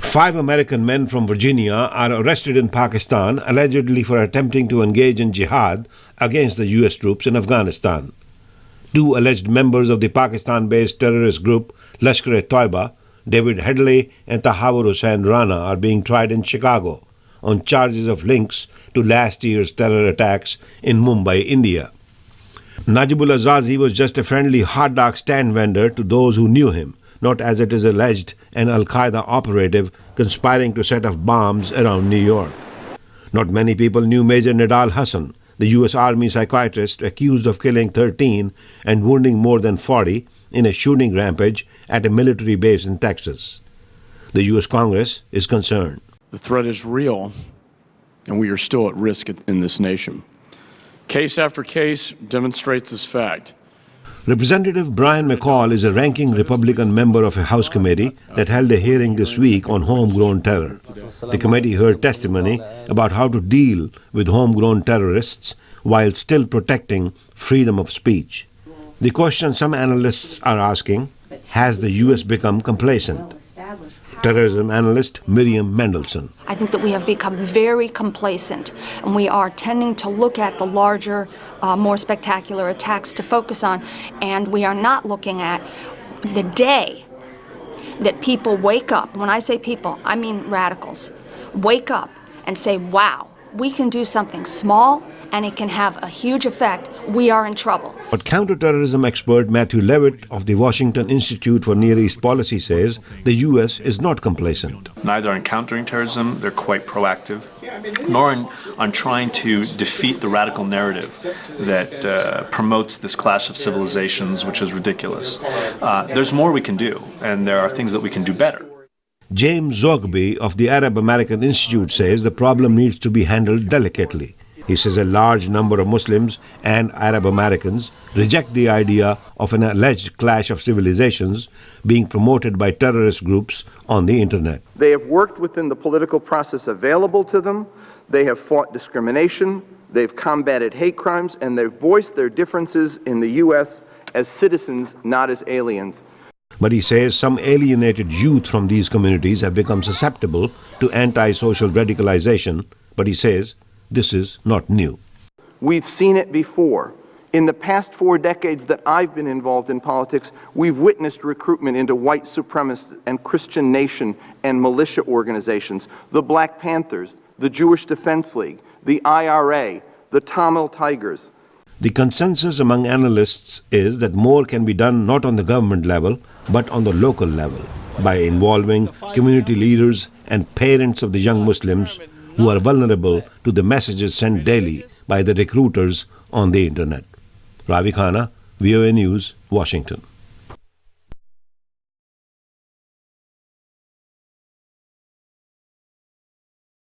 5 American men from Virginia are arrested in Pakistan allegedly for attempting to engage in jihad against the U.S. troops in Afghanistan. 2 alleged members of the Pakistan-based terrorist group Lashkar-e-Toiba, David Headley and Tahawur Hussain Rana, are being tried in Chicago on charges of links to last year's terror attacks in Mumbai, India. Najibullah Zazi was just a friendly hot dog stand vendor to those who knew him, not, as it is alleged, an al-Qaida operative conspiring to set off bombs around New York. Not many people knew Major Nidal Hassan, the U.S. Army psychiatrist accused of killing 13 and wounding more than 40 in a shooting rampage at a military base in Texas. The U.S. Congress is concerned. The threat is real, and we are still at risk in this nation. Case after case demonstrates this fact. Representative Brian McCall is a ranking Republican member of a House committee that held a hearing this week on homegrown terror. The committee heard testimony about how to deal with homegrown terrorists while still protecting freedom of speech. The question some analysts are asking, has the U.S. become complacent? Terrorism analyst Miriam Mendelsohn. I think that we have become very complacent, and we are tending to look at the larger, more spectacular attacks to focus on, and we are not looking at the day that people wake up. When I say people, I mean radicals. Wake up and say, wow, we can do something small and it can have a huge effect. We are in trouble. But counter-terrorism expert Matthew Levitt of the Washington Institute for Near East Policy says the U.S. is not complacent. Neither in countering terrorism, they're quite proactive, nor on trying to defeat the radical narrative that promotes this clash of civilizations, which is ridiculous. There's more we can do, and there are things that we can do better. James Zogby of the Arab American Institute says the problem needs to be handled delicately. He says a large number of Muslims and Arab Americans reject the idea of an alleged clash of civilizations being promoted by terrorist groups on the internet. They have worked within the political process available to them. They have fought discrimination. They've combated hate crimes, and they've voiced their differences in the U.S. as citizens, not as aliens. But he says some alienated youth from these communities have become susceptible to anti-social radicalization, but he says this is not new. We've seen it before. In the past 4 decades that I've been involved in politics, we've witnessed recruitment into white supremacist and Christian nation and militia organizations, the Black Panthers, the Jewish Defense League, the IRA, the Tamil Tigers. The consensus among analysts is that more can be done not on the government level, but on the local level, by involving community leaders and parents of the young Muslims who are vulnerable to the messages sent daily by the recruiters on the internet. Ravi, Khanna, VOA News, Washington.